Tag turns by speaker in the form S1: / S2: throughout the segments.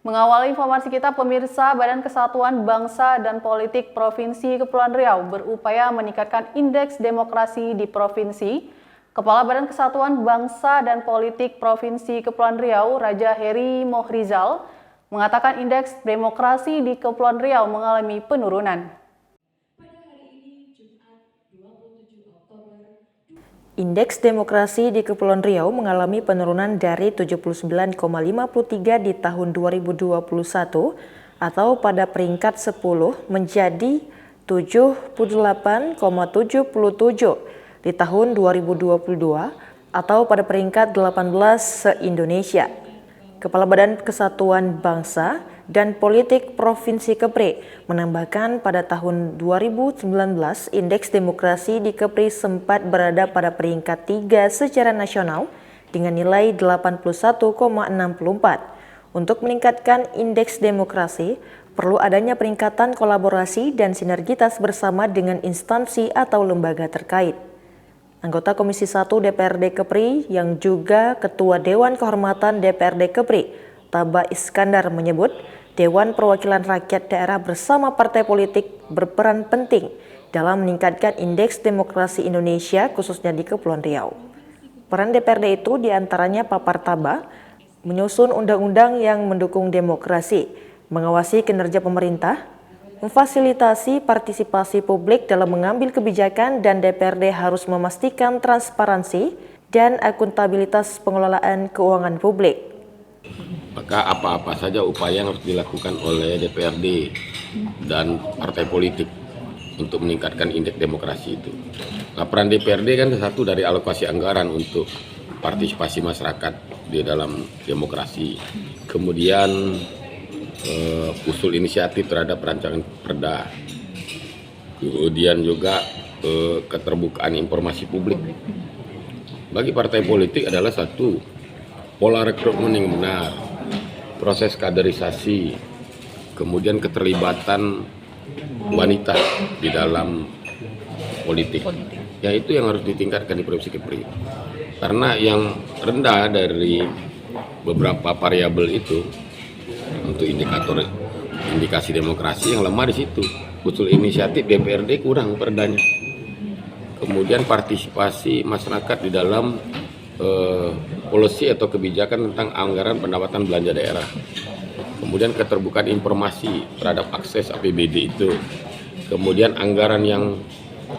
S1: Mengawali informasi kita, pemirsa, Badan Kesatuan Bangsa dan Politik Provinsi Kepulauan Riau berupaya meningkatkan indeks demokrasi di provinsi. Kepala Badan Kesatuan Bangsa dan Politik Provinsi Kepulauan Riau, Raja Heri Mohrizal, mengatakan indeks demokrasi di Kepulauan Riau mengalami penurunan.
S2: Indeks demokrasi di Kepulauan Riau mengalami penurunan dari 79,53 di tahun 2021 atau pada peringkat 10 menjadi 78,77 di tahun 2022 atau pada peringkat 18 se-Indonesia. Kepala Badan Kesatuan Bangsa dan Politik Provinsi Kepri menambahkan pada tahun 2019 indeks demokrasi di Kepri sempat berada pada peringkat 3 secara nasional dengan nilai 81,64. Untuk meningkatkan indeks demokrasi, perlu adanya peningkatan kolaborasi dan sinergitas bersama dengan instansi atau lembaga terkait. Anggota Komisi 1 DPRD Kepri yang juga Ketua Dewan Kehormatan DPRD Kepri, Taba Iskandar menyebut, Dewan Perwakilan Rakyat Daerah bersama partai politik berperan penting dalam meningkatkan indeks demokrasi Indonesia khususnya di Kepulauan Riau. Peran DPRD itu diantaranya papar Taba, menyusun undang-undang yang mendukung demokrasi, mengawasi kinerja pemerintah, memfasilitasi partisipasi publik dalam mengambil kebijakan, dan DPRD harus memastikan transparansi dan akuntabilitas pengelolaan keuangan publik.
S3: Maka apa-apa saja upaya yang harus dilakukan oleh DPRD dan partai politik untuk meningkatkan indeks demokrasi itu. Peran DPRD kan satu dari alokasi anggaran untuk partisipasi masyarakat di dalam demokrasi. Kemudian usul inisiatif terhadap rancangan perda, kemudian juga keterbukaan informasi publik. Bagi partai politik adalah satu, pola rekrutmen yang benar, proses kaderisasi, kemudian keterlibatan wanita di dalam politik. Ya, itu yang harus ditingkatkan di Provinsi Kepri. Karena yang rendah dari beberapa variabel itu untuk indikasi demokrasi, yang lemah di situ. Usul inisiatif DPRD kurang perdanya. Kemudian partisipasi masyarakat di dalam policy atau kebijakan tentang anggaran pendapatan belanja daerah. Kemudian keterbukaan informasi terhadap akses APBD itu. Kemudian anggaran yang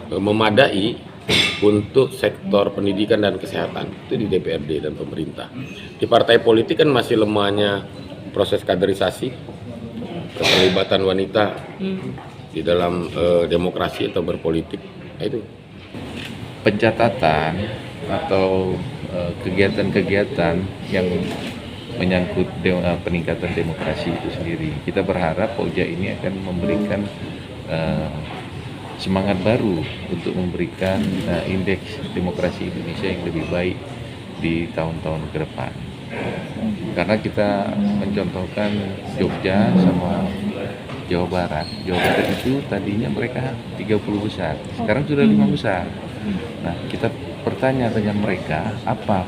S3: memadai untuk sektor pendidikan dan kesehatan itu di DPRD dan pemerintah. Di partai politik kan masih lemahnya proses kaderisasi, keterlibatan wanita di dalam demokrasi atau berpolitik. Nah, itu
S4: pencatatan atau kegiatan-kegiatan yang menyangkut peningkatan demokrasi itu sendiri. Kita berharap Polja ini akan memberikan semangat baru untuk memberikan indeks demokrasi Indonesia yang lebih baik di tahun-tahun ke depan. Karena kita mencontohkan Jogja sama Jawa Barat. Jawa Barat itu tadinya mereka 30 besar, sekarang sudah 5 besar. Nah, kita bertanya dengan mereka apa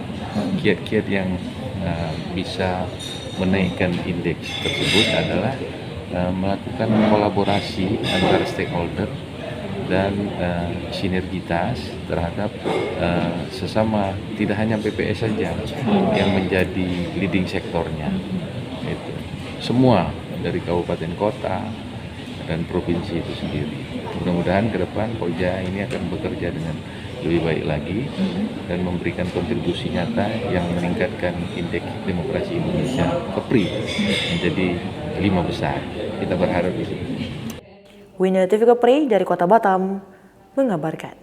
S4: kiat-kiat yang bisa menaikkan indeks tersebut adalah melakukan kolaborasi antara stakeholder dan sinergitas terhadap sesama, tidak hanya BPS saja yang menjadi leading sektornya. Itu semua dari kabupaten kota dan provinsi itu sendiri. Mudah-mudahan ke depan Polja ini akan bekerja dengan lebih baik lagi dan memberikan kontribusi nyata yang meningkatkan indeks demokrasi Indonesia Kepri menjadi 5 besar. Kita berharap itu.
S2: Winner TV Kepri dari Kota Batam mengabarkan.